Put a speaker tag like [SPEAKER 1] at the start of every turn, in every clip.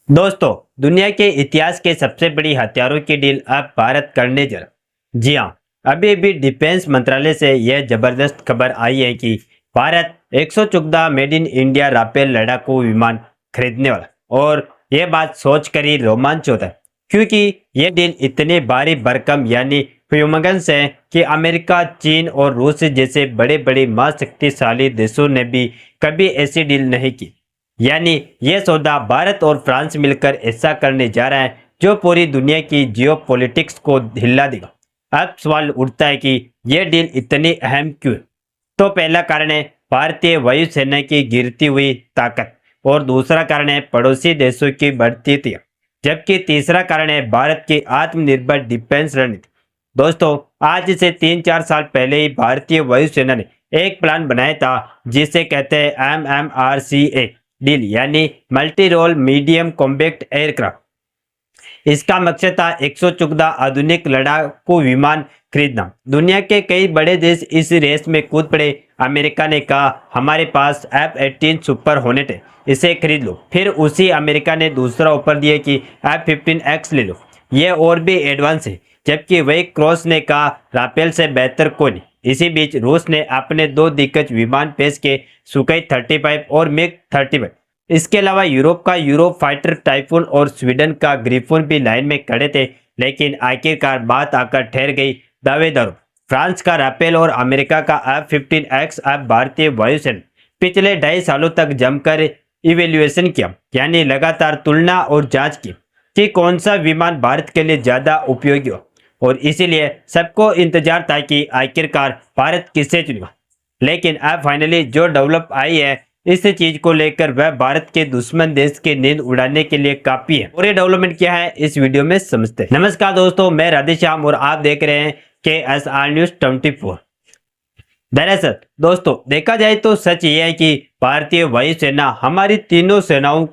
[SPEAKER 1] दोस्तों, दुनिया के इतिहास के सबसे बड़ी हथियारों की डील अब भारत करने जा रहा। जी हाँ, अभी अभी डिफेंस मंत्रालय से यह जबरदस्त खबर आई है कि Bharat 114 made in India Rafale लड़ाकू विमान खरीदने वाला। और यह बात सोचकर ही रोमांच होता है, क्योंकि यह डील इतनी भारी भरकम यानी ह्यूमगन्स है कि अमेरिका, चीन और रूस जैसे बड़े बड़े महाशक्तिशाली देशों ने भी कभी ऐसी डील नहीं की। यानी यह सौदा भारत और फ्रांस मिलकर ऐसा करने जा रहा है जो पूरी दुनिया की जियोपॉलिटिक्स को हिला देगा। अब सवाल उठता है कि यह डील इतनी अहम क्यों है। तो पहला कारण है भारतीय वायुसेना की गिरती हुई ताकत, और दूसरा कारण है पड़ोसी देशों की बढ़ती तैयारी, जबकि तीसरा कारण है भारत की आत्मनिर्भर डिफेंस रणनीति। दोस्तों, आज से 3-4 साल पहले ही भारतीय वायुसेना ने एक प्लान बनाया था जिसे कहते हैं MMRCA डील, यानी multi role medium combat aircraft. इसका मकसद था 114 आधुनिक लड़ाकू विमान खरीदना। दुनिया के कई बड़े देश इस रेस में कूद पड़े। अमेरिका ने कहा हमारे पास F-18 सुपर होनेट है, इसे खरीद लो। फिर उसी अमेरिका ने दूसरा ऑफर दिया कि F-15X ले लो, ये और भी एडवांस है। जबकि वही क्रॉस ने कहा राफेल से बेहतर कोई नहीं। इसी बीच रूस ने अपने दो दिग्गज विमान पेश किए, सुखोई 35 और मिग 35। इसके अलावा यूरोप का यूरो फाइटर टाइफून और स्वीडन का ग्रिफोन भी लाइन में खड़े थे, लेकिन आखिरकार बात आकर ठहर गई दावेदारों। फ्रांस का राफेल और अमेरिका का F-15X। अब भारतीय वायुसेना पिछले 2.5 सालों तक जमकर इवेल्युएशन किया, यानी लगातार तुलना और जांच की कि कौन सा विमान भारत के लिए ज्यादा उपयोगी हो। और इसीलिए सबको इंतजार था कि आखिरकार भारत किसे चुनेगा। लेकिन अब फाइनली जो डेवलप आई है इस चीज को लेकर वह भारत के दुश्मन देश की नींद उड़ाने के लिए काफी है। और ये डेवलपमेंट क्या है इस वीडियो में समझते हैं। नमस्कार दोस्तों, मैं राधेश्याम और आप देख रहे हैं KSR News 24। दरअसल दोस्तों, देखा जाए तो सच ये है कि भारतीय वायुसेना हमारी तीनों सेनाओं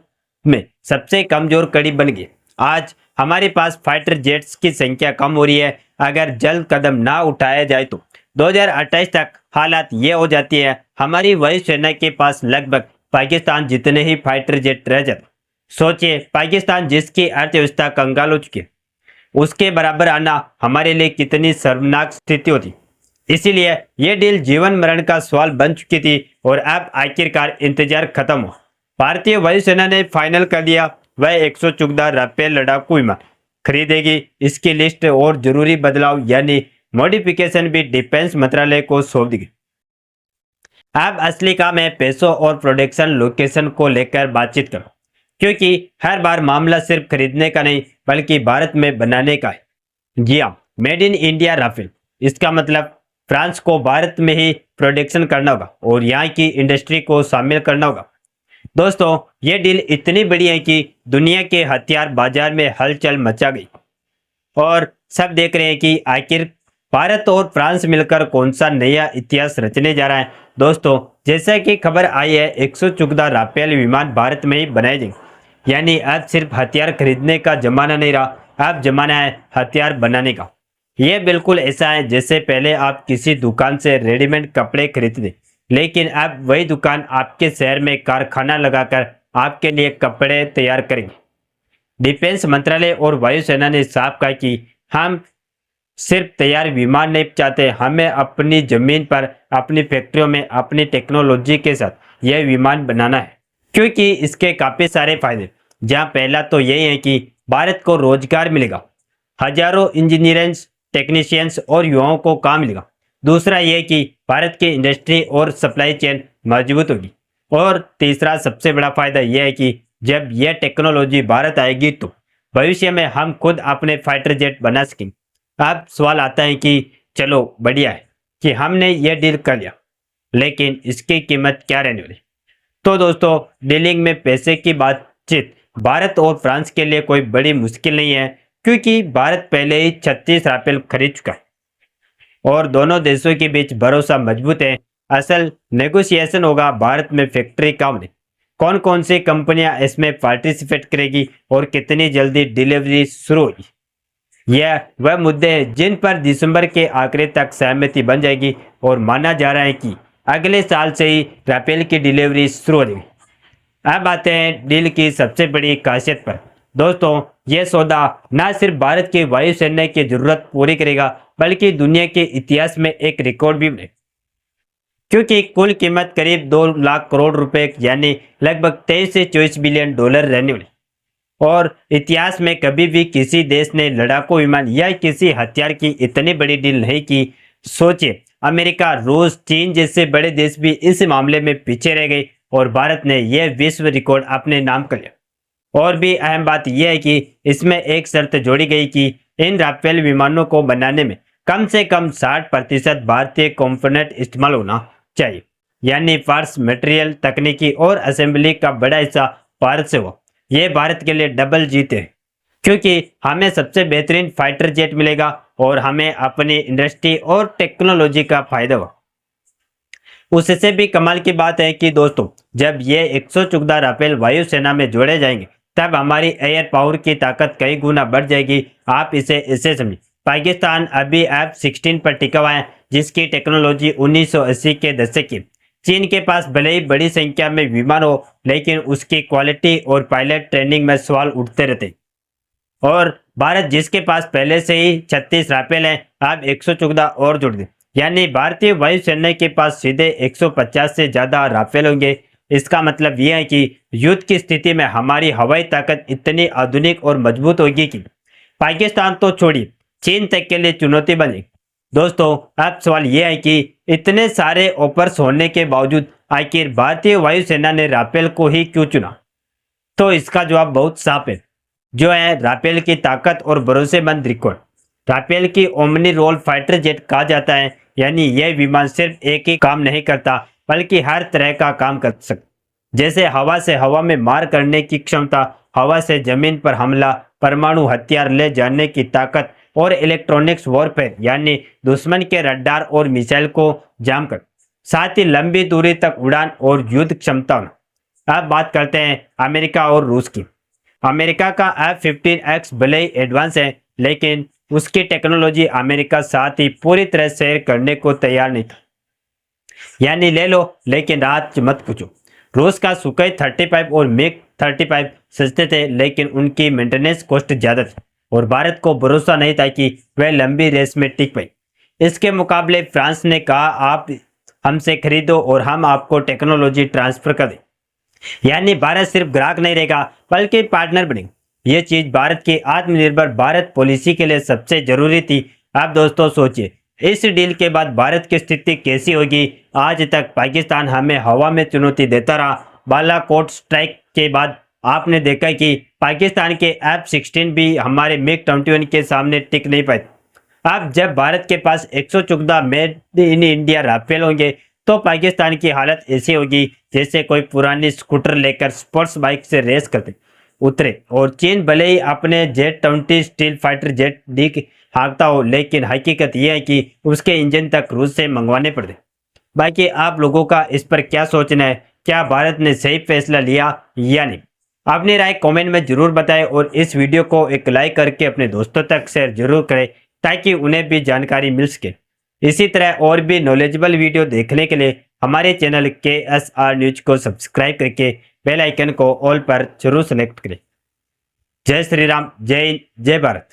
[SPEAKER 1] में सबसे कमजोर कड़ी बन गई। आज हमारे पास फाइटर जेट्स की संख्या कम हो रही है। अगर जल्द कदम ना उठाया जाए तो 2028 तक हालात ये हो जाती है हमारी वायुसेना के पास लगभग पाकिस्तान जितने ही फाइटर जेट रह जाते। सोचिए, पाकिस्तान जिसकी अर्थव्यवस्था कंगाल हो चुकी है, उसके बराबर आना हमारे लिए कितनी शर्मनाक स्थिति होती। इसीलिए यह डील जीवन मरण का सवाल बन चुकी थी और अब आखिरकार इंतजार खत्म हो। भारतीय वायुसेना ने फाइनल कर दिया, वह 114 राफेल लड़ाकू विमान खरीदेगी। इसकी लिस्ट और जरूरी बदलाव यानी मॉडिफिकेशन भी डिफेंस मंत्रालय को सौंप दी गई। अब असली काम है पैसों और प्रोडक्शन लोकेशन को लेकर बातचीत करो, क्योंकि हर बार मामला सिर्फ खरीदने का नहीं बल्कि भारत में बनाने का है। जी हाँ, मेड इन इंडिया राफेल, इसका मतलब फ्रांस को भारत में ही प्रोडक्शन करना होगा और यहाँ की इंडस्ट्री को शामिल करना होगा। दोस्तों, ये डील इतनी बड़ी है कि दुनिया के हथियार बाजार में हलचल मचा गई और सब देख रहे हैं कि आखिर भारत और फ्रांस मिलकर कौन सा नया इतिहास रचने जा रहा है। दोस्तों, जैसा कि खबर आई है 114 राफेल विमान भारत में ही बनाए जाएंगे। यानी अब सिर्फ हथियार खरीदने का जमाना नहीं रहा, अब जमाना है हथियार बनाने का। यह बिल्कुल ऐसा है जैसे पहले आप किसी दुकान से रेडीमेड कपड़े खरीदते, लेकिन अब वही दुकान आपके शहर में कारखाना लगाकर आपके लिए कपड़े तैयार करेंगे। डिफेंस मंत्रालय और वायुसेना ने साफ कहा कि हम सिर्फ तैयार विमान नहीं चाहते, हमें अपनी जमीन पर अपनी फैक्ट्रियों में अपनी टेक्नोलॉजी के साथ यह विमान बनाना है, क्योंकि इसके काफी सारे फायदे। जहां पहला तो यही है कि भारत को रोजगार मिलेगा, हजारों इंजीनियर्स, टेक्नीशियंस और युवाओं को काम मिलेगा। दूसरा यह कि भारत की इंडस्ट्री और सप्लाई चेन मजबूत होगी। और तीसरा सबसे बड़ा फायदा यह है कि जब यह टेक्नोलॉजी भारत आएगी तो भविष्य में हम खुद अपने फाइटर जेट बना सकेंगे। अब सवाल आता है कि चलो बढ़िया है कि हमने यह डील कर लिया, लेकिन इसकी कीमत क्या रहने वाली। तो दोस्तों, डीलिंग में पैसे की बातचीत भारत और फ्रांस के लिए कोई बड़ी मुश्किल नहीं है, क्योंकि भारत पहले ही 36 राफेल खरीद चुका है और दोनों देशों के बीच भरोसा मजबूत है। असल नेगोशिएशन होगा भारत में फैक्ट्री कहाँ होने, कौन कौन सी कंपनियां इसमें पार्टिसिपेट करेगी और कितनी जल्दी डिलीवरी शुरू होगी। यह वह मुद्दे हैं जिन पर दिसंबर के आखिरी तक सहमति बन जाएगी और माना जा रहा है कि अगले साल से ही राफेल की डिलीवरी शुरू हो जाएगी। अब आते हैं डील की सबसे बड़ी खासियत पर। दोस्तों, यह सौदा न सिर्फ भारत की वायुसेना की जरूरत पूरी करेगा बल्कि दुनिया के इतिहास में एक रिकॉर्ड भी बने, क्योंकि कुल कीमत करीब 2 लाख करोड़ रुपए यानी लगभग 23 से 24 बिलियन डॉलर रहने वाली। और इतिहास में कभी भी किसी देश ने लड़ाकू विमान या किसी हथियार की इतनी बड़ी डील नहीं की। सोचिए, अमेरिका, रूस, चीन जैसे बड़े देश भी इस मामले में पीछे रह गए और भारत ने यह विश्व रिकॉर्ड अपने नाम कर लिया। और भी अहम बात यह है कि इसमें एक शर्त जोड़ी गई कि इन राफेल विमानों को बनाने में कम से कम 60% भारतीय कंपोनेंट इस्तेमाल होना चाहिए, यानी पार्ट्स, मटेरियल, तकनीकी और असेंबली का बड़ा हिस्सा भारत से हो। यह भारत के लिए डबल जीत है, क्योंकि हमें सबसे बेहतरीन फाइटर जेट मिलेगा और हमें अपनी इंडस्ट्री और टेक्नोलॉजी का फायदा होगा। उससे भी कमाल की बात है कि दोस्तों, जब ये 114 राफेल वायुसेना में जोड़े जाएंगे तब हमारी एयर पावर की ताकत कई गुना बढ़ जाएगी। आप इसे ऐसे समझिए, पाकिस्तान अभी F-16 पर टिका हुआ है, जिसकी टेक्नोलॉजी 1980 के दशक की। चीन के पास भले ही बड़ी संख्या में विमान हो, लेकिन उसकी क्वालिटी और पायलट ट्रेनिंग में सवाल उठते रहते। और भारत, जिसके पास पहले से ही 36 राफेल हैं, अब 114 और जुड़ गए, यानी भारतीय वायुसेना के पास सीधे 150 से ज्यादा राफेल होंगे। इसका मतलब यह है कि युद्ध की स्थिति में हमारी हवाई ताकत इतनी आधुनिक और मजबूत होगी कि पाकिस्तान तो छोड़िए, चीन तक के लिए चुनौती बनेगी। दोस्तों, अब सवाल यह है कि इतने सारे ऑफर्स होने के बावजूद आखिर भारतीय वायुसेना ने राफेल को ही क्यों चुना? तो इसका जवाब बहुत साफ है, जो है राफेल की ताकत और भरोसेमंद रिकॉर्ड। राफेल की ओमनी रोल फाइटर जेट कहा जाता है, यानी यह विमान सिर्फ एक ही काम नहीं करता बल्कि हर तरह का काम कर सकता, जैसे हवा से हवा में मार करने की क्षमता, हवा से जमीन पर हमला, परमाणु हथियार ले जाने की ताकत और इलेक्ट्रॉनिक्स वॉरफेयर, यानी दुश्मन के रडार और मिसाइल को जाम कर, साथ ही लंबी दूरी तक उड़ान और युद्ध क्षमता। अब बात करते हैं अमेरिका और रूस की। अमेरिका का F-15X भले ही एडवांस है, लेकिन उसकी टेक्नोलॉजी अमेरिका साथ ही पूरी तरह शेयर करने को तैयार नहीं था। यानी ले लो लेकिन रात मत पूछो। रूस का सुखोई 35 और मिग 35 सस्ते थे, लेकिन उनकी मेंटेनेंस कॉस्ट ज्यादा थी और भारत को भरोसा नहीं था कि वह लंबी रेस में टिक पाए। इसके मुकाबले फ्रांस ने कहा, आप हमसे खरीदो और हम आपको टेक्नोलॉजी ट्रांसफर कर दें। यानी भारत सिर्फ ग्राहक नहीं रहेगा बल्कि पार्टनर बनेगा। यह चीज भारत की आत्मनिर्भर भारत पॉलिसी के लिए सबसे जरूरी थी। अब दोस्तों सोचिए, इस डील के बाद भारत की स्थिति कैसी होगी? आज तक पाकिस्तान हमें हवा में चुनौती देता रहा। बालाकोट स्ट्राइक के बाद आपने देखा कि पाकिस्तान के F-16 भी हमारे मिग 21 के सामने टिक नहीं पाए। अब जब भारत के पास 114 मेड इन इंडिया राफेल होंगे तो पाकिस्तान की हालत ऐसी होगी जैसे कोई पुरानी स्कूटर लेकर स्पोर्ट्स बाइक से रेस करते उतरे। और चीन भले ही अपने Z-20 स्टील फाइटर जेट डी हाँकता हो, लेकिन हकीकत यह है कि उसके इंजन तक रूस से मंगवाने पड़ते। बाकी आप लोगों का इस पर क्या सोचना है? क्या भारत ने सही फैसला लिया या नहीं? अपनी राय कमेंट में जरूर बताएं और इस वीडियो को एक लाइक करके अपने दोस्तों तक शेयर जरूर करें ताकि उन्हें भी जानकारी मिल सके। इसी तरह और भी नॉलेजेबल वीडियो देखने के लिए हमारे चैनल KSR न्यूज को सब्सक्राइब करके बेल आइकन को ऑल पर जरूर सेलेक्ट करें। जय श्री राम, जय हिंद, जय भारत।